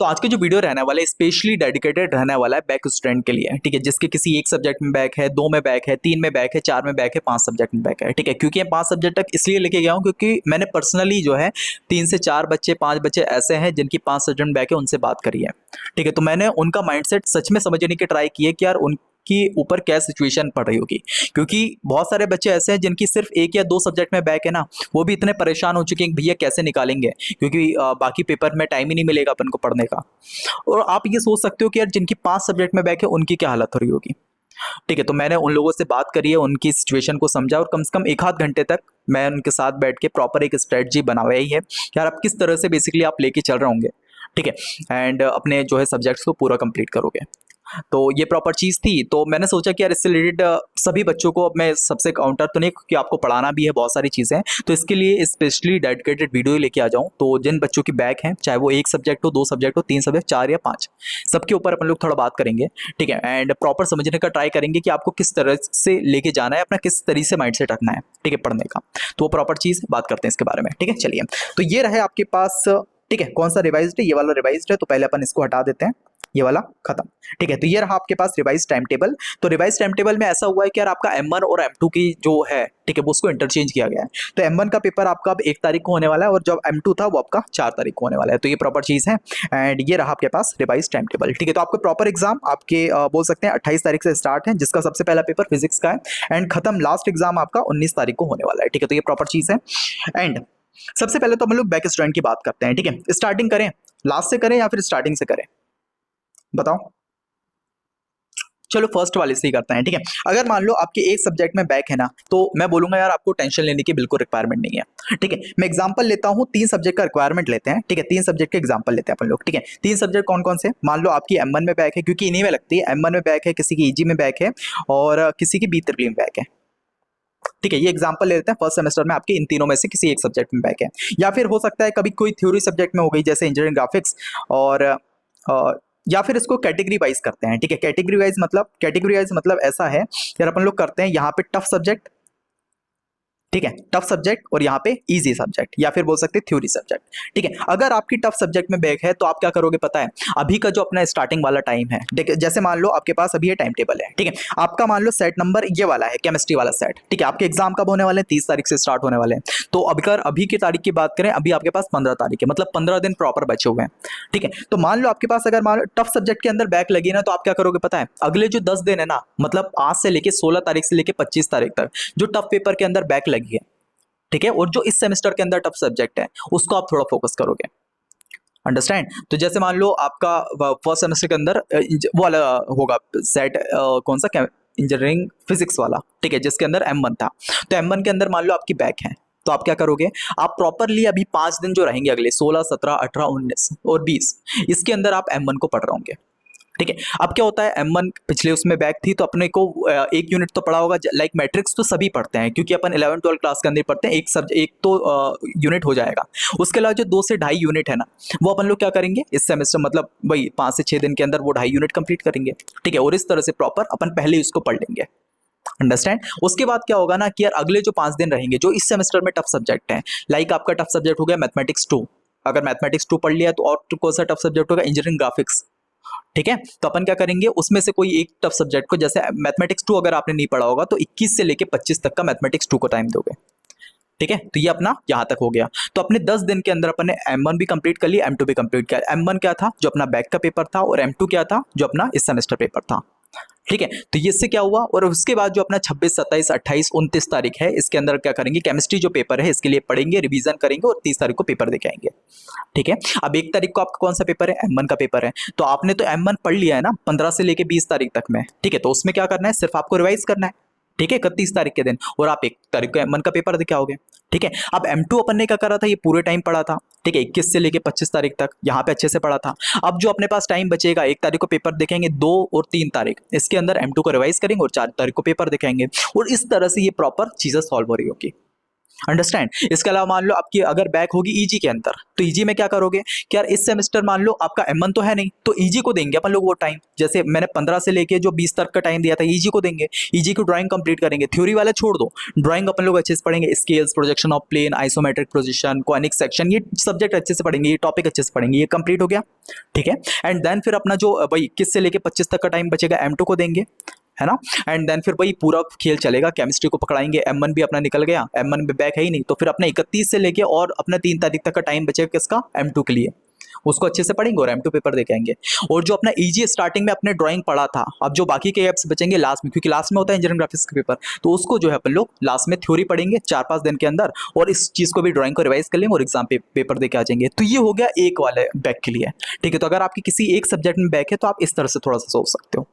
तो आज का जो वीडियो रहने वाला है स्पेशली डेडिकेटेड रहने वाला है बैक स्टूडेंट के लिए, ठीक है, जिसके किसी एक सब्जेक्ट में बैक है, दो में बैक है, तीन में बैक है, चार में बैक है, पांच सब्जेक्ट में बैक है, ठीक है। क्योंकि मैं पांच सब्जेक्ट तक इसलिए लेके गया हूं क्योंकि मैंने पर्सनली जो है तीन से चार बच्चे, पांच बच्चे ऐसे हैं जिनकी पांच सब्जेक्ट में बैक है, उनसे बात करी है, ठीक है। तो मैंने उनका माइंडसेट सच में समझने की ट्राई की है कि यार उनकी ऊपर क्या सिचुएशन पड़ रही होगी, क्योंकि बहुत सारे बच्चे ऐसे हैं जिनकी सिर्फ एक या दो सब्जेक्ट में बैक है ना, वो भी इतने परेशान हो चुके हैं कि भैया कैसे निकालेंगे, क्योंकि बाकी पेपर में टाइम ही नहीं मिलेगा अपन को पढ़ने का। और आप ये सोच सकते हो कि यार जिनकी पांच सब्जेक्ट में बैक है उनकी क्या हालत हो रही होगी, ठीक है। तो मैंने उन लोगों से बात करी है, उनकी सिचुएशन को समझा और कम से कम एक आध घंटे तक मैं उनके साथ बैठ के प्रॉपर एक स्ट्रेटजी बनाया ही है कि यार आप किस तरह से बेसिकली आप लेके चल रहे होंगे, ठीक है, एंड अपने जो है सब्जेक्ट्स को पूरा कंप्लीट करोगे। तो ये प्रॉपर चीज़ थी। तो मैंने सोचा कि यार इससे रिलेटेड सभी बच्चों को अब मैं सबसे काउंटर तो नहीं, क्योंकि आपको पढ़ाना भी है बहुत सारी चीज़ें, तो इसके लिए स्पेशली डेडिकेटेड वीडियो ही लेके आ जाऊँ। तो जिन बच्चों की बैक हैं, चाहे वो एक सब्जेक्ट हो, दो सब्जेक्ट हो, तीन सब्जेक्ट, चार या पाँच, सबके ऊपर अपन लोग थोड़ा बात करेंगे, ठीक है, एंड प्रॉपर समझने का ट्राई करेंगे कि आपको किस तरह से लेके जाना है, अपना किस तरीके से माइंड सेट रखना है, ठीक है, पढ़ने का। तो वो प्रॉपर चीज़ बात करते हैं इसके बारे में, ठीक है। चलिए, तो ये रहे आपके पास, ठीक है, कौन सा रिवाइज्ड है, ये वाला रिवाइज्ड है, तो पहले अपन इसको हटा देते हैं, ये वाला खत्म, ठीक है। तो ये रहा आपके पास रिवाइज टाइम टेबल। तो रिवाइज टाइम टेबल में ऐसा हुआ है कि यार आपका M1 और M2 की जो है, ठीक है, वो उसको इंटरचेंज किया गया है। तो M1 का पेपर आपका अब 1 तारीख को होने वाला है और जो M2 था वो आपका 4 तारीख को होने वाला है। तो ये प्रॉपर चीज़ है एंड ये रहा आपके पास रिवाइज टाइम टेबल, ठीक है। तो आपको प्रॉपर एग्जाम आपके बोल सकते हैं 28 तारीख से स्टार्ट है, जिसका सबसे पहला पेपर फिजिक्स का है एंड खत्म लास्ट एग्जाम आपका 19 तारीख को होने वाला है, ठीक है। तो ये प्रॉपर चीज़ है एंड सबसे पहले तो हम लोग बैक स्टूडेंट की बात करते हैं, ठीक है। स्टार्टिंग करें, लास्ट से करें या फिर स्टार्टिंग से करें, बताओ। चलो फर्स्ट वाले से ही करते हैं, ठीक है। अगर मान लो आपके एक सब्जेक्ट में बैक है ना, तो मैं बोलूंगा यार आपको टेंशन लेने की बिल्कुल रिक्वायरमेंट नहीं है, ठीक है। मैं एग्जांपल लेता हूं, तीन सब्जेक्ट का रिक्वायरमेंट लेते हैं, ठीक है, तीन सब्जेक्ट के एग्जांपल लेते हैं अपन लोग, ठीक है। तीन सब्जेक्ट कौन कौन से, मान लो आपकी M1 में बैक है, क्योंकि इन्हीं में लगती है, M1 में बैक है, किसी की EG में बैक है और किसी की B3 में बैक है, ठीक है। ये एग्जांपल ले लेते हैं, फर्स्ट सेमेस्टर में आपके इन तीनों में से किसी एक सब्जेक्ट में बैक है, या फिर हो सकता है कभी कोई थ्योरी सब्जेक्ट में हो गई, जैसे इंजीनियरिंग ग्राफिक्स, और या फिर इसको कैटेगरी वाइज करते हैं, ठीक है। कैटेगरी वाइज मतलब ऐसा है यार अपन लोग करते हैं यहाँ पे टफ सब्जेक्ट, ठीक है, टफ सब्जेक्ट, और यहाँ पे इजी सब्जेक्ट या फिर बोल सकते हैं थ्योरी सब्जेक्ट, ठीक है। अगर आपकी टफ सब्जेक्ट में बैक है तो आप क्या करोगे पता है, अभी का जो अपना स्टार्टिंग वाला टाइम है, देखिए जैसे मान लो आपके पास अभी ये टाइम टेबल है, ठीक है, आपका मान लो सेट नंबर ये वाला है, केमिस्ट्री वाला सेट, ठीक है। आपके एग्जाम कब होने वाले हैं, 30 तारीख से स्टार्ट होने वाले हैं। तो अगर अभी की तारीख की बात करें, अभी आपके पास 15 तारीख है, मतलब 15 दिन प्रॉपर बचे हुए हैं, ठीक है। तो मान लो आपके पास अगर मान लो टफ सब्जेक्ट के अंदर बैक लगी ना, तो आप क्या करोगे पता है, अगले जो 10 दिन है ना, मतलब आज से लेके 16 तारीख से लेके 25 तारीख तक जो टफ पेपर के अंदर बैक लगी है, ठीक है, और जो इस सेमेस्टर के अंदर टफ सब्जेक्ट है उसको आप थोड़ा फोकस करोगे, अंडरस्टैंड। तो जैसे मान लो आपका फर्स्ट सेमेस्टर के अंदर वो वाला होगा सेट, कौन सा, इंजीनियरिंग फिजिक्स वाला, ठीक है, जिसके अंदर M1 था। तो M1 के अंदर मान लो आपकी बैक है, तो आप क्या करोगे, आप प्रॉपरली अभी 5 दिन जो रहेंगे अगले 16, 17, 18, 19 और 20, इसके अंदर आप M1 को पढ़ रहे होंगे, ठीक है। अब क्या होता है, M1 पिछले उसमें बैक थी तो अपने को एक यूनिट तो पढ़ा होगा, लाइक मैट्रिक्स तो सभी पढ़ते हैं क्योंकि अपन 11 12 क्लास के अंदर पढ़ते हैं, एक तो यूनिट हो जाएगा। उसके अलावा जो 2 से ढाई यूनिट है ना, वो अपन लोग क्या करेंगे इस सेमेस्टर, मतलब वही 5 से 6 दिन के अंदर वो ढाई यूनिट कंप्लीट करेंगे, ठीक है। और इस तरह से प्रॉपर अपन पहले ही उसको पढ़ लेंगे, अंडरस्टैंड। उसके बाद क्या होगा ना कि यार अगले जो 5 दिन रहेंगे जो इस सेमेस्टर में टफ सब्जेक्ट है, लाइक आपका टफ सब्जेक्ट हो गया मैथमेटिक्स 2, अगर मैथमेटिक्स 2 पढ़ लिया तो और कौन सा टफ सब्जेक्ट होगा, इंजीनियरिंग ग्राफिक्स, ठीक है। तो अपन क्या करेंगे, उसमें से कोई एक टफ सब्जेक्ट को, जैसे मैथमेटिक्स 2 अगर आपने नहीं पढ़ा होगा तो 21 से लेके 25 तक का मैथमेटिक्स 2 को टाइम दोगे, ठीक है। तो ये अपना यहाँ तक हो गया। तो अपने 10 दिन के अंदर अपन ने M1 भी कंप्लीट कर लिया, M2 भी कंप्लीट किया। M1 क्या था, जो अपना बैक का पेपर था, और M2 क्या था, जो अपना इस सेमेस्टर पेपर था, ठीक है। तो ये इससे क्या हुआ, और उसके बाद जो अपना 26, 27, 28, 29 तारीख है, इसके अंदर क्या करेंगे, केमिस्ट्री जो पेपर है इसके लिए पढ़ेंगे, रिवीजन करेंगे और 30 तारीख को पेपर देके आएंगे, ठीक है। अब 1 तारीख को आपका कौन सा पेपर है, M1 का पेपर है। तो आपने तो M1 पढ़ लिया है ना 15 से लेके 20 तारीख तक में, ठीक है। तो उसमें क्या करना है, सिर्फ आपको रिवाइज करना है, ठीक है, 31 तारीख के दिन, और आप 1 तारीख को M1 का पेपर देके आओगे, ठीक है। अब M2 अपन ने क्या करा था, ये पूरे टाइम पढ़ा था, ठीक है, 21 से लेके 25 तारीख तक यहाँ पे अच्छे से पढ़ा था। अब जो अपने पास टाइम बचेगा, 1 तारीख को पेपर देखेंगे, 2 और 3 तारीख इसके अंदर M2 को रिवाइज करेंगे और 4 तारीख को पेपर दिखाएंगे, और इस तरह से ये प्रॉपर चीजें सॉल्व हो रही होगी, अंडरस्टैंड। इसके अलावा मान लो आपकी अगर बैक होगी ईजी के अंदर, तो ईजी में क्या करोगे कि यार इस सेमेस्टर मान लो आपका M1 तो है नहीं, तो ईजी को देंगे अपन लोग वो टाइम, जैसे मैंने 15 से लेके जो 20 तक का टाइम दिया था ईजी को देंगे, ईजी की ड्राइंग कंप्लीट करेंगे, थ्योरी वाला छोड़ दो, ड्राइंग अपन लोग अच्छे से पढ़ेंगे, scales, projection of plane, isometric projection, conic section, ये सब्जेक्ट अच्छे से पढ़ेंगे, ये टॉपिक अच्छे से पढ़ेंगे, ये कंप्लीट हो गया। ठीक है, एंड देन फिर अपना जो भाई 21 से लेके 25 तक का टाइम बचेगा M2 को देंगे, है ना। एंड देन फिर वही पूरा खेल चलेगा, केमिस्ट्री को पकड़ाएंगे, M1 भी अपना निकल गया, M1 में बैक है ही नहीं, तो फिर अपने 31 से लेके और अपने 3 तारीख तक का टाइम बचेगा किसका, M2 के लिए, उसको अच्छे से पढ़ेंगे और M2 पेपर देके आएंगे। और जो अपना ईजी स्टार्टिंग में अपने ड्राइंग पढ़ा था, अब जो बाकी के एप्स बचेंगे लास्ट में, क्योंकि लास्ट में होता है इंजीनियरिंग ग्राफिक्स का पेपर, तो उसको जो है अपन लोग लास्ट में थ्योरी पढ़ेंगे 4-5 दिन के अंदर, और इस चीज को भी ड्राइंग को रिवाइज कर लेंगे और एग्जाम पेपर देके आ जाएंगे। तो ये हो गया एक वाले बैक के लिए। ठीक है, तो अगर आपकी किसी एक सब्जेक्ट में बैक है तो आप इस तरह से थोड़ा सा सोच सकते हो,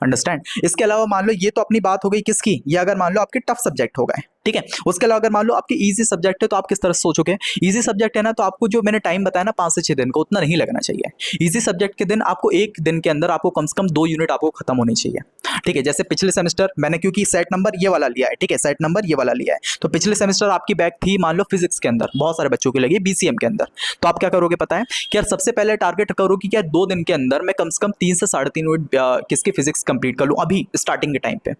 अंडरस्टैंड। इसके अलावा मान लो ये तो अपनी बात हो गई किसकी, ये अगर मान लो आपके टफ सब्जेक्ट हो गए, ठीक है। उसके अलावा अगर मान लो आपकी इजी सब्जेक्ट है तो आप किस तरह से सोचोगे, इजी सब्जेक्ट है ना, तो आपको जो मैंने टाइम बताया ना 5 से 6 दिन का, उतना नहीं लगना चाहिए। इजी सब्जेक्ट के दिन आपको एक दिन के अंदर आपको कम से कम 2 यूनिट आपको खत्म होनी चाहिए। ठीक है, जैसे पिछले सेमेस्टर मैंने क्योंकि सेट नंबर ये वाला लिया है, ठीक है, सेट नंबर ये वाला लिया है, तो पिछले सेमेस्टर आपकी बैक थी मान लो फिजिक्स के अंदर, बहुत सारे बच्चों की लगी BCM के अंदर, तो आप क्या करोगे पता है कि यार सबसे पहले टारगेट करो कि क्या 2 दिन के अंदर मैं कम से कम 3 से 3.5 यूनिट किसकी फिजिक्स कंप्लीट कर लूँ अभी स्टार्टिंग के टाइम पे।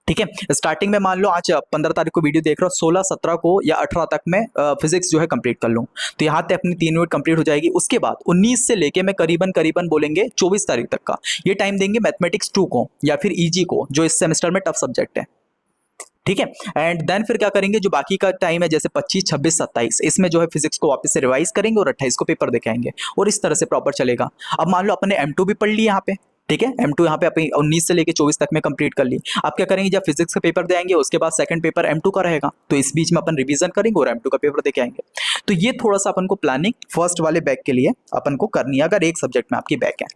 ठीक है, स्टार्टिंग में मान लो आज 15 तारीख को वीडियो देख रहा हूँ, 16, 17 को या 18 तक में फिजिक्स जो है कंप्लीट कर लूँ, तो यहाँ तक अपनी 3 यूनिट कंप्लीट हो जाएगी। उसके बाद 19 से लेके मैं करीबन बोलेंगे 24 तारीख तक का ये टाइम देंगे मैथमेटिक्स 2 को या फिर ईजी को, जो इस सेमेस्टर में टफ सब्जेक्ट है। ठीक है, एंड देन फिर क्या करेंगे, जो बाकी का टाइम है जैसे 25, 26, 27, इसमें जो है फिजिक्स को वापस से रिवाइज करेंगे और 28 को पेपर दिखाएंगे, और इस तरह से प्रॉपर चलेगा। अब मान लो अपने M2 भी पढ़ ली यहाँ पे, ठीक है, M2 यहाँ पे अपनी 19 से लेके 24 तक में कंप्लीट कर ली। आप क्या करेंगे, जब फिजिक्स का पेपर देंगे उसके बाद सेकंड पेपर M2 का रहेगा, तो इस बीच में अपन रिवीजन करेंगे और M2 का पेपर देके आएंगे। तो ये थोड़ा सा अपन को प्लानिंग फर्स्ट वाले बैक के लिए अपन को करनी है अगर एक सब्जेक्ट में आपकी बैक है,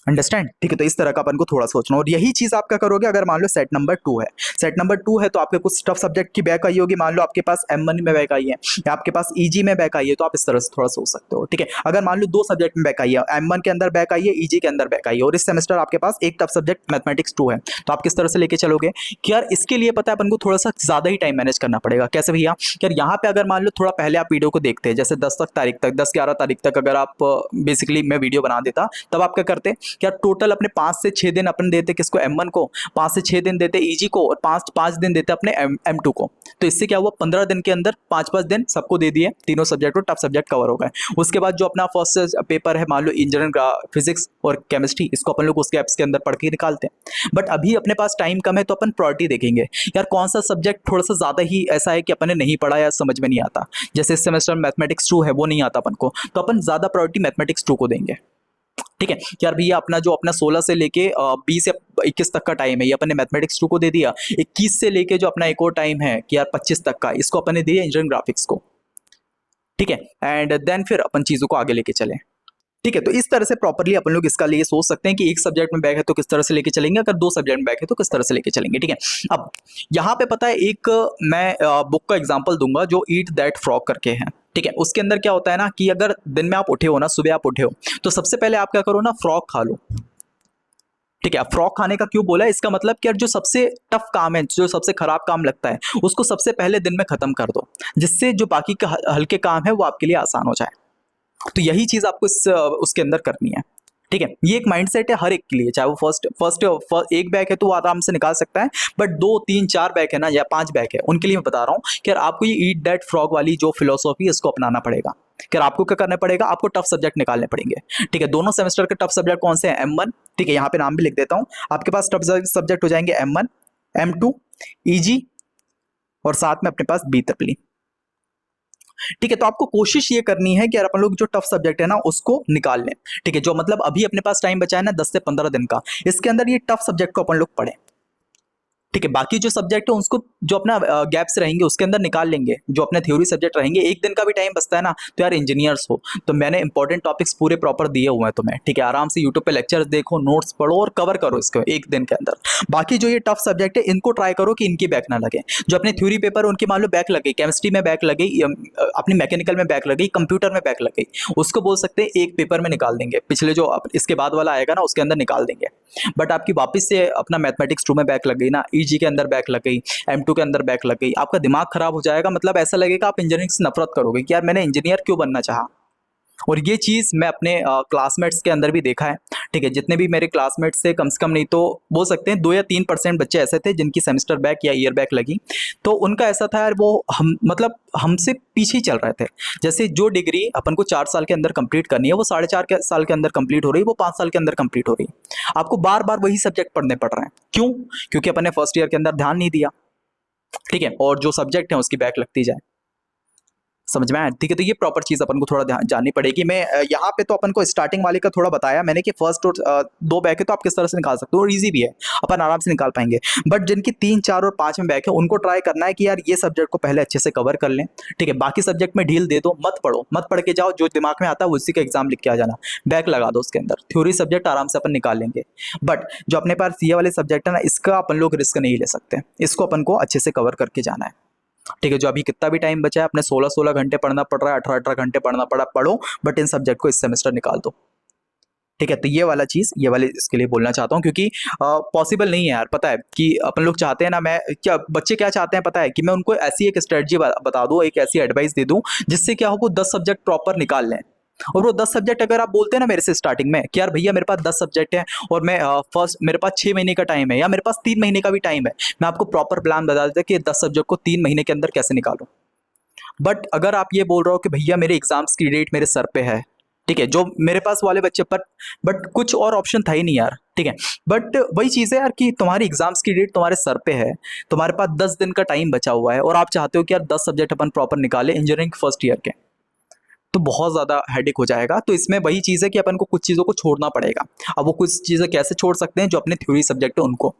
अंडरस्टैंड। ठीक है, तो इस तरह का अपन को थोड़ा सोचना, और यही चीज आप क्या करोगे अगर मान लो सेट नंबर 2 है, सेट नंबर 2 है तो आपके कुछ टफ सब्जेक्ट की बैक आई होगी, मान लो आपके पास M1 में बैक आई है या आपके पास ईजी में बैक आई है, तो आप इस तरह से थोड़ा सोच सकते हो। ठीक है, अगर मान लो 2 सब्जेक्ट में बैक आई है, M1 के अंदर बैक आई है, ईजी के अंदर बैक आई है, और इस सेमेस्टर आपके पास एक टफ सब्जेक्ट मैथमेटिक्स 2 है, तो आप किस तरह से लेके चलोगे कि यार इसके लिए पता है अपन को थोड़ा सा ज्यादा ही टाइम मैनेज करना पड़ेगा। कैसे भैया, यार यहाँ पे अगर मान लो थोड़ा पहले आप वीडियो को देखते हैं, जैसे 10-11 तारीख तक अगर आप बेसिकली मैं वीडियो बना देता, तब आप क्या करते कि यार टोटल अपने 5 से 6 दिन अपन देते किसको, M1 को, 5 से 6 दिन देते ईजी को, और 5 दिन देते अपने M2 को। तो इससे क्या हुआ, 15 दिन के अंदर 5 दिन सबको दे दिए, तीनों सब्जेक्ट और टफ सब्जेक्ट कवर हो गए। उसके बाद जो अपना फर्स्ट पेपर है मान लो इंजीनियरिंग फिजिक्स और केमिस्ट्री, इसको अपन लोग उस गैप्स के अंदर पढ़ के निकालते हैं। बट अभी अपने पास टाइम कम है तो अपन प्रायोरिटी देखेंगे, यार कौन सा सब्जेक्ट थोड़ा सा ज्यादा ही ऐसा है कि अपन ने नहीं पढ़ा या समझ में नहीं आता, जैसे इस सेमेस्टर मैथमेटिक्स 2 है वो नहीं आता अपन को, तो अपन ज्यादा प्रायोरिटी मैथमेटिक्स 2 को देंगे। ठीक है, यार भैया अपना जो अपना 16 से लेके 20 या 21 तक का टाइम है ये अपन ने मैथमेटिक्स 2 को दे दिया, 21 से लेके जो अपना एक और टाइम है कि यार 25 तक का, इसको अपन ने दिया इंजीनियरिंग ग्राफिक्स को। ठीक है, एंड देन फिर अपन चीजों को आगे लेके चले। ठीक है, तो इस तरह से प्रॉपर्ली अपन लोग इसका लिए सोच सकते हैं कि एक सब्जेक्ट में बैक है तो किस तरह से लेके चलेंगे, अगर 2 सब्जेक्ट में बैक है तो किस तरह से लेके चलेंगे। ठीक है, अब यहाँ पे पता है एक मैं बुक का एग्जांपल दूंगा जो ईट दैट फ्रॉग करके है। ठीक है, उसके अंदर क्या होता है ना कि अगर दिन में आप उठे हो ना, सुबह आप उठे हो, तो सबसे पहले आप क्या करो ना, फ्रॉग खा लो। ठीक है, फ्रॉग खाने का क्यों बोला है, इसका मतलब कि यार जो सबसे टफ काम है, जो सबसे खराब काम लगता है, उसको सबसे पहले दिन में खत्म कर दो, जिससे जो बाकी के हल्के काम है वो आपके लिए आसान हो जाए। तो यही चीज आपको उसके अंदर करनी है। ठीक है, ये एक माइंडसेट है हर एक के लिए, चाहे वो फर्स्ट एक बैग है तो वो आराम से निकाल सकता है, बट 2, 3, 4 बैग है ना या 5 बैग है, उनके लिए मैं बता रहा हूँ कि यार आपको ये ईट दैट फ्रॉग वाली जो फिलोसॉफी है इसको अपनाना पड़ेगा। कि आपको क्या करना पड़ेगा, आपको टफ सब्जेक्ट निकालने पड़ेंगे। ठीक है, दोनों सेमेस्टर के टफ सब्जेक्ट कौन से हैं, M1, ठीक है, यहाँ पे नाम भी लिख देता हूँ, आपके पास टफ सब्जेक्ट हो जाएंगे M1, M2, ईजी, और साथ में अपने पास BEE। ठीक है, तो आपको कोशिश ये करनी है कि यार अपन लोग जो टफ सब्जेक्ट है ना उसको निकाल लें। ठीक है, जो मतलब अभी अपने पास टाइम बचा है ना 10 से 15 दिन का, इसके अंदर ये टफ सब्जेक्ट को अपन लोग पढ़ें। ठीक है, बाकी जो सब्जेक्ट है उसको जो अपना गैप्स रहेंगे उसके अंदर निकाल लेंगे, जो अपने थ्योरी सब्जेक्ट रहेंगे, एक दिन का भी टाइम बचता है ना, तो यार इंजीनियर्स हो तो मैंने इंपॉर्टेंट टॉपिक्स पूरे प्रॉपर दिए हुए हैं तुम्हें। ठीक है, आराम से यूट्यूब पे लेक्चर्स देखो, नोट्स पढ़ो और कवर करो इसको एक दिन के अंदर। बाकी जो ये टफ सब्जेक्ट है इनको ट्राई करो कि इनकी बैक ना लगे, जो अपने थ्योरी पेपर उनकी मान लो बैक लगे, केमिस्ट्री में बैक लगी, अपनी मैकेनिकल में बैक लगी, कंप्यूटर में बैक लगी, उसको बोल सकते हैं एक पेपर में निकाल देंगे, पिछले जो इसके बाद वाला आएगा ना उसके अंदर निकाल देंगे। बट आपकी वापस से अपना मैथमेटिक्स 2 में बैक लग गई ना, पीजी के अंदर बैक लग गई, M2 के अंदर बैक लग गई, आपका दिमाग खराब हो जाएगा। मतलब ऐसा लगेगा आप इंजीनियरिंग से नफरत करोगे कि यार मैंने इंजीनियर क्यों बनना चाहा। और ये चीज़ मैं अपने क्लासमेट्स के अंदर भी देखा है, ठीक है। जितने भी मेरे क्लासमेट्स थे, कम से कम नहीं तो बोल सकते हैं 2 या 3% बच्चे ऐसे थे जिनकी सेमेस्टर बैक या ईयर बैक लगी। तो उनका ऐसा था यार, वो हम मतलब हमसे पीछे ही चल रहे थे। जैसे जो डिग्री अपन को 4 साल के अंदर कंप्लीट करनी है, वो 4.5 साल के अंदर कंप्लीट हो रही है, वो 5 साल के अंदर कंप्लीट हो रही है। आपको बार बार वही सब्जेक्ट पढ़ने पड़ रहे हैं। क्यों? क्योंकि अपन ने फर्स्ट ईयर के अंदर ध्यान नहीं दिया, ठीक है। और जो सब्जेक्ट है उसकी बैक लगती जाए। समझ में आया? ठीक है। तो ये प्रॉपर चीज अपन को थोड़ा ध्यान जाननी पड़ेगी। मैं यहाँ पे तो अपन को स्टार्टिंग वाले का थोड़ा बताया मैंने कि फर्स्ट और 2 बैक है तो आप किस तरह से निकाल सकते हो, और ईजी भी है, अपन आराम से निकाल पाएंगे। बट जिनकी 3, 4 और 5 में बैक है, उनको ट्राई करना है कि यार ये सब्जेक्ट को पहले अच्छे से कवर कर लें, ठीक है। बाकी सब्जेक्ट में ढील दे दो, मत पढ़ो, मत पढ़ के जाओ, जो दिमाग में आता है उसी का एग्जाम लिख के आ जाना, बैक लगा दो उसके अंदर। थ्योरी सब्जेक्ट आराम से अपन निकाल लेंगे। बट जो अपने पास ये वाले सब्जेक्ट है ना, इसका अपन लोग रिस्क नहीं ले सकते, इसको अपन को अच्छे से कवर करके जाना है, ठीक है। जो अभी कितना भी टाइम बचा है, अपने 16-16 घंटे पढ़ना पड़ रहा है, 18-18 घंटे पढ़ना पड़ा, पढ़ो, बट इन सब्जेक्ट को इस सेमेस्टर निकाल दो, ठीक है। तो ये वाला चीज, ये वाले इसके लिए बोलना चाहता हूँ, क्योंकि पॉसिबल नहीं है यार। पता है कि अपन लोग चाहते हैं ना, मैं क्या, बच्चे क्या चाहते हैं पता है, कि मैं उनको ऐसी एक स्ट्रेटजी बता दूं, एक ऐसी एडवाइस दे दूं जिससे क्या हो, वो 10 सब्जेक्ट प्रॉपर निकाल लें। और वो 10 सब्जेक्ट अगर आप बोलते हैं ना मेरे से स्टार्टिंग में कि यार भैया मेरे पास 10 सब्जेक्ट हैं और मैं फर्स्ट मेरे पास 6 महीने का टाइम है या मेरे पास 3 महीने का भी टाइम है, मैं आपको प्रॉपर प्लान बता देता कि 10 सब्जेक्ट को 3 महीने के अंदर कैसे निकालूं। बट अगर आप ये बोल रहे हो कि भैया मेरे एग्जाम्स की डेट मेरे सर पे है, ठीक है, जो मेरे पास वाले बच्चे पर, बट कुछ और ऑप्शन था ही नहीं यार, ठीक है। बट वही चीज़ है यार कि तुम्हारी एग्जाम्स की डेट तुम्हारे सर पे है, तुम्हारे पास 10 दिन का टाइम बचा हुआ है और आप चाहते हो कि यार 10 सब्जेक्ट अपन प्रॉपर निकाले इंजीनियरिंग फर्स्ट ईयर के, तो बहुत ज़्यादा हेडेक हो जाएगा। तो इसमें वही चीज़ है कि अपन को कुछ चीज़ों को छोड़ना पड़ेगा। अब वो कुछ चीज़ें कैसे छोड़ सकते हैं, जो अपने थ्योरी सब्जेक्ट है उनको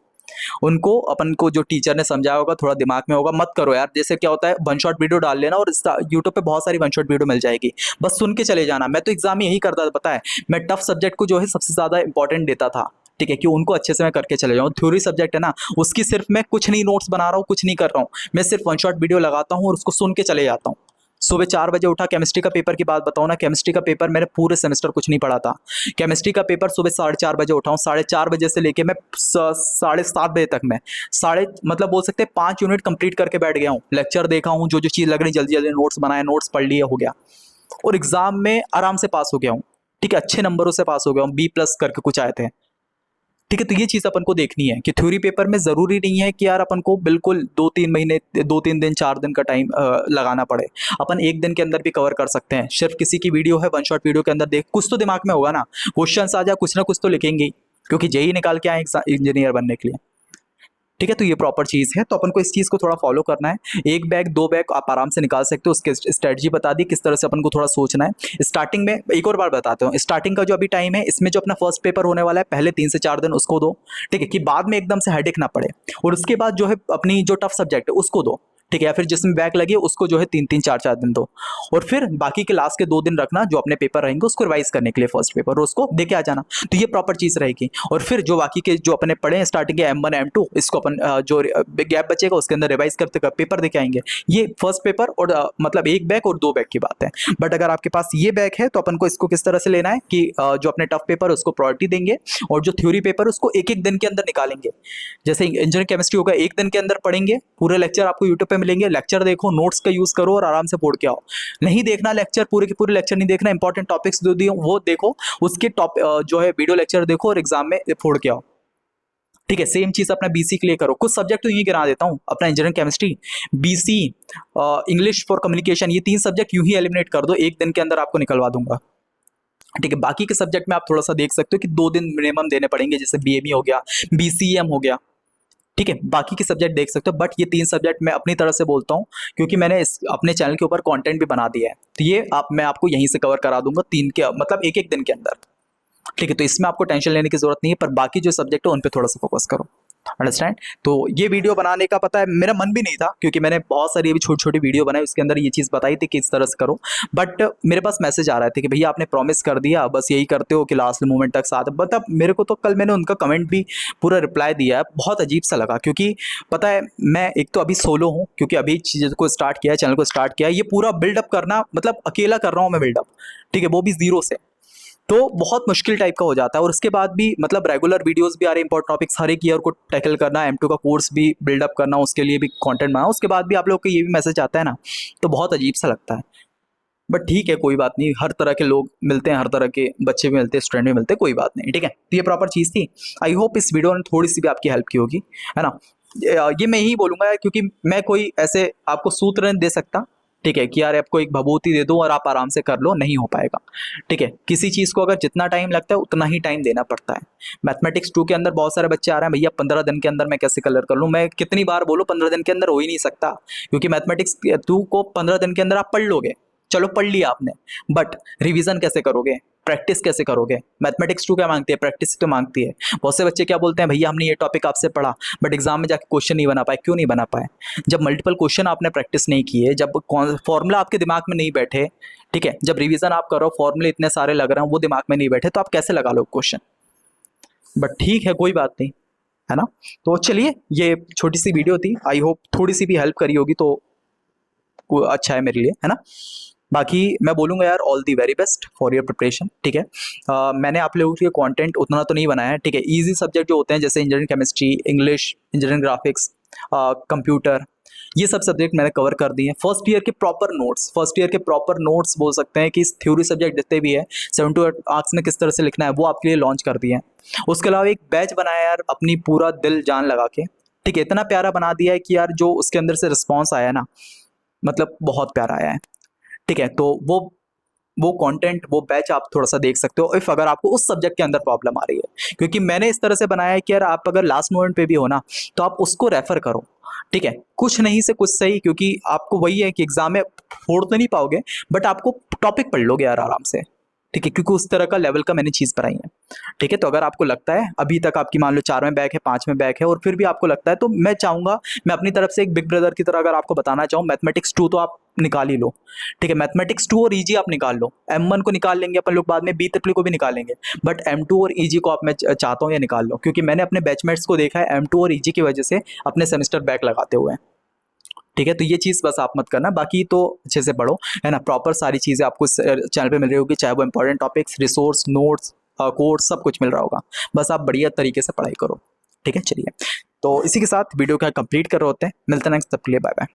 उनको अपन को जो टीचर ने समझाया होगा थोड़ा दिमाग में होगा, मत करो यार। जैसे क्या होता है, वन शॉट वीडियो डाल लेना और यूट्यूब पे बहुत सारी वन शॉट वीडियो मिल जाएगी, बस सुन के चले जाना। मैं तो एग्जाम में यही करता था, पता है, मैं टफ सब्जेक्ट को जो है सबसे ज़्यादा इंपॉर्टेंट देता था, ठीक है, कि उनको अच्छे से मैं करके चले जाऊँ। थ्योरी सब्जेक्ट है ना, उसकी सिर्फ मैं कुछ नहीं नोट्स बना रहा हूँ, कुछ नहीं कर रहा हूँ, मैं सिर्फ वन शॉट वीडियो लगाता हूँ और उसको सुन के चले जाता हूँ। सुबह 4 बजे उठा, केमिस्ट्री का पेपर की बात बताऊँ ना, केमिस्ट्री का पेपर मैंने पूरे सेमेस्टर कुछ नहीं पढ़ा था। केमिस्ट्री का पेपर सुबह 4:30 बजे उठाऊँ, 4:30 बजे से लेके मैं 7:30 बजे तक मैं साढ़े मतलब बोल सकते हैं 5 यूनिट कंप्लीट करके बैठ गया हूँ। लेक्चर देखा हूँ, जो जो चीज़ लग रही जल्दी जल्दी नोट्स बनाए, नोट्स पढ़ लिए, हो गया। और एग्जाम में आराम से पास हो गया हूँ, ठीक है, अच्छे नंबरों से पास हो गया हूँ, B+ करके कुछ आए थे, ठीक है। तो ये चीज़ अपन को देखनी है कि थ्योरी पेपर में ज़रूरी नहीं है कि यार अपन को बिल्कुल 2-3 महीने, 2-3 दिन, 4 दिन का टाइम लगाना पड़े। अपन 1 दिन के अंदर भी कवर कर सकते हैं। सिर्फ किसी की वीडियो है, वन शॉट वीडियो के अंदर देख, कुछ तो दिमाग में होगा ना, क्वेश्चंस आ जाए, कुछ ना कुछ तो लिखेंगे ही, क्योंकि जेई निकाल के आए इंजीनियर बनने के लिए, ठीक है। तो ये प्रॉपर चीज़ है, तो अपन को इस चीज़ को थोड़ा फॉलो करना है। 1 बैग 2 बैग आप आराम से निकाल सकते हो, उसके स्ट्रेटजी बता दी किस तरह से अपन को थोड़ा सोचना है। स्टार्टिंग में एक और बार बताता हूँ, स्टार्टिंग का जो अभी टाइम है, इसमें जो अपना फर्स्ट पेपर होने वाला है, पहले 3 से 4 दिन उसको दो, ठीक है, कि बाद में एकदम से हेडेक ना पड़े। और उसके बाद जो है अपनी जो टफ सब्जेक्ट है उसको दो, ठीक है, या फिर जिसमें बैक लगे उसको जो है 3-3, 4-4 दिन दो। और फिर बाकी के लास्ट के 2 दिन रखना, जो अपने पेपर रहेंगे उसको रिवाइज करने के लिए फर्स्ट पेपर, और उसको दे के आ जाना। तो ये प्रॉपर चीज़ रहेगी। और फिर जो बाकी के जो अपने पढ़े हैं स्टार्टिंग के M1 M2, इसको अपन जो गैप बचेगा उसके अंदर रिवाइज करते कर पेपर दे के आएंगे। ये फर्स्ट पेपर और मतलब 1 बैक और 2 बैक की बात है। बट अगर आपके पास ये बैक है तो अपन को इसको किस तरह से लेना है कि जो अपने टफ पेपर उसको प्रायोरिटी देंगे और जो थ्योरी पेपर उसको 1-1 दिन के अंदर निकालेंगे। जैसे इंजीनियरिंग केमिस्ट्री होगा, 1 दिन के अंदर पढ़ेंगे, पूरे लेक्चर आपको यूट्यूब पे मिलेंगे, लेक्चर देखो, नोट्स का यूज करो और आराम से पढ़ के आओ। नहीं देखना लेक्चर, पूरे के पूरे लेक्चर नहीं देखना, इंपॉर्टेंट टॉपिक्स जो दिए वो देखो, उसके जो है वीडियो लेक्चर देखो और एग्जाम में फोड़ के आओ, ठीक है। सेम चीज अपना बीसी के लिए करो। कुछ सब्जेक्ट तो यूं ही गिरा देता हूं, अपना engineering chemistry, BC, English for communication, ये 3 सब्जेक्ट यूं ही एलिमिनेट कर दो, 1 दिन के अंदर आपको निकलवा दूंगा, ठीक है। बाकी के सब्जेक्ट में आप थोड़ा सा देख सकते हो कि 2 दिन मिनिमम देने पड़ेंगे, जैसे बीएमई हो गया, बीसीएम हो गया, ठीक है। बाकी के सब्जेक्ट देख सकते हो, बट ये 3 सब्जेक्ट मैं अपनी तरह से बोलता हूँ, क्योंकि मैंने इस अपने चैनल के ऊपर कंटेंट भी बना दिया है, तो ये मैं आपको यहीं से कवर करा दूंगा 3 के मतलब 1-1 दिन के अंदर, ठीक है। तो इसमें आपको टेंशन लेने की जरूरत नहीं है, पर बाकी जो सब्जेक्ट है उन पे थोड़ा सा फोकस करो, अंडरस्टैंड। तो ये वीडियो बनाने का पता है मेरा मन भी नहीं था, क्योंकि मैंने बहुत सारी अभी छोटी छोटी वीडियो बनाई, उसके अंदर ये चीज़ बताई थी कि इस तरह से करो, बट मेरे पास मैसेज आ रहा था कि भैया आपने प्रॉमिस कर दिया, बस यही करते हो कि लास्ट मोमेंट तक साथ। मतलब मेरे को तो कल मैंने उनका कमेंट भी पूरा रिप्लाई दिया है, बहुत अजीब सा लगा, क्योंकि पता है मैं एक तो अभी सोलो हूँ, क्योंकि अभी चीज़ को स्टार्ट किया है, चैनल को स्टार्ट किया है, ये पूरा बिल्डअप करना मतलब अकेला कर रहा हूँ मैं बिल्डअप, ठीक है, वो भी 0 से। तो बहुत मुश्किल टाइप का हो जाता है। और उसके बाद भी मतलब रेगुलर वीडियोस भी आ रहे, इंपॉर्टेंट टॉपिक्स हर एक ईयर को टैकल करना, M2 का कोर्स भी बिल्डअप करना, उसके लिए भी कंटेंट बनाना, उसके बाद भी आप लोग को ये भी मैसेज आता है ना, तो बहुत अजीब सा लगता है। बट ठीक है, कोई बात नहीं, हर तरह के लोग मिलते हैं, हर तरह के बच्चे भी मिलते हैं, स्टूडेंट भी मिलते हैं, कोई बात नहीं, ठीक है। तो ये प्रॉपर चीज़ थी। आई होप इस वीडियो ने थोड़ी सी भी आपकी हेल्प की होगी, है ना। ये मैं ही बोलूँगा क्योंकि मैं कोई ऐसे आपको सूत्र नहीं दे सकता, ठीक है, कि यार आपको एक भभूति दे दूँ और आप आराम से कर लो, नहीं हो पाएगा, ठीक है। किसी चीज़ को अगर जितना टाइम लगता है उतना ही टाइम देना पड़ता है। मैथमेटिक्स 2 के अंदर बहुत सारे बच्चे आ रहे हैं, भैया 15 दिन के अंदर मैं कैसे कलर कर लूँ, मैं कितनी बार बोलूँ 15 दिन के अंदर हो ही नहीं सकता, क्योंकि मैथमेटिक्स 2 को 15 दिन के अंदर आप पढ़ लोगे, चलो पढ़ लिया आपने, बट रिवीजन कैसे करोगे, प्रैक्टिस कैसे करोगे। मैथमेटिक्स 2 क्या मांगती है, प्रैक्टिस तो मांगती है। बहुत से बच्चे क्या बोलते हैं, भैया हमने ये टॉपिक आपसे पढ़ा बट एग्जाम में जाके क्वेश्चन नहीं बना पाए, क्यों नहीं बना पाए, जब मल्टीपल क्वेश्चन आपने प्रैक्टिस नहीं किए, जब फॉर्मूला आपके दिमाग में नहीं बैठे, ठीक है, जब रिवीजन आप करो, फॉर्मूले इतने सारे लग रहे हैं वो दिमाग में नहीं बैठे, तो आप कैसे लगा लो क्वेश्चन। बट ठीक है, कोई बात नहीं, है ना। तो चलिए, ये छोटी सी वीडियो थी, आई होप थोड़ी सी भी हेल्प करी होगी तो अच्छा है मेरे लिए, है ना। बाकी मैं बोलूँगा यार, all the very best for your preparation, ठीक है। मैंने आप लोगों के लिए कंटेंट उतना तो नहीं बनाया है, ठीक है। इजी सब्जेक्ट जो होते हैं जैसे engineering chemistry, English, engineering graphics, computer, ये सब सब्जेक्ट मैंने कवर कर दिए हैं। फर्स्ट ईयर के प्रॉपर नोट्स बोल सकते हैं कि थ्योरी सब्जेक्ट जितने भी है 7 to 8 आर्क्स में किस तरह से लिखना है वो आपके लिए लॉन्च कर दिए हैं। उसके अलावा एक बैच बनाया यार, अपनी पूरा दिल जान लगा के, ठीक है, इतना प्यारा बना दिया है कि यार जो उसके अंदर से रिस्पॉन्स आया ना, मतलब बहुत प्यारा आया है, ठीक है। तो वो कंटेंट, वो बैच आप थोड़ा सा देख सकते हो इफ अगर आपको उस सब्जेक्ट के अंदर प्रॉब्लम आ रही है, क्योंकि मैंने इस तरह से बनाया है कि यार आप अगर लास्ट मोमेंट पे भी हो ना, तो आप उसको रेफर करो, ठीक है, कुछ नहीं से कुछ सही, क्योंकि आपको वही है कि एग्जाम में फोड़ तो नहीं पाओगे बट आपको टॉपिक पढ़ लोगे यार आराम से, ठीक है, क्योंकि उस तरह का लेवल का मैंने चीज़ पढ़ाई है, ठीक है। तो अगर आपको लगता है अभी तक आपकी मान लो 4 में बैक है, 5 में बैक है, और फिर भी आपको लगता है, तो मैं चाहूँगा, मैं अपनी तरफ से एक बिग ब्रदर की तरह अगर आपको बताना चाहूँ, मैथमेटिक्स 2 तो आप निकाल ही लो, ठीक है। मैथमेटिक्स 2 और ईजी आप निकाल लो, M1 को निकाल लेंगे अपन लोग बाद में, बी ट्रिपल को भी निकालेंगे, बट M2 और ईजी को आप, मैं चाहता हूँ ये निकाल लो, क्योंकि मैंने अपने बैचमेट्स को देखा है M2 और ईजी की वजह से अपने सेमेस्टर बैक लगाते हुए, ठीक है। तो ये चीज़ बस आप मत करना, बाकी तो अच्छे से पढ़ो, है ना। प्रॉपर सारी चीज़ें आपको इस चैनल पे मिल रही होगी, चाहे वो important topics, resource, notes, course, सब कुछ मिल रहा होगा, बस आप बढ़िया तरीके से पढ़ाई करो, ठीक है। चलिए, तो इसी के साथ वीडियो का कंप्लीट कर रहे होते हैं, मिलते हैं नेक्स्ट, तब के लिए बाय बाय।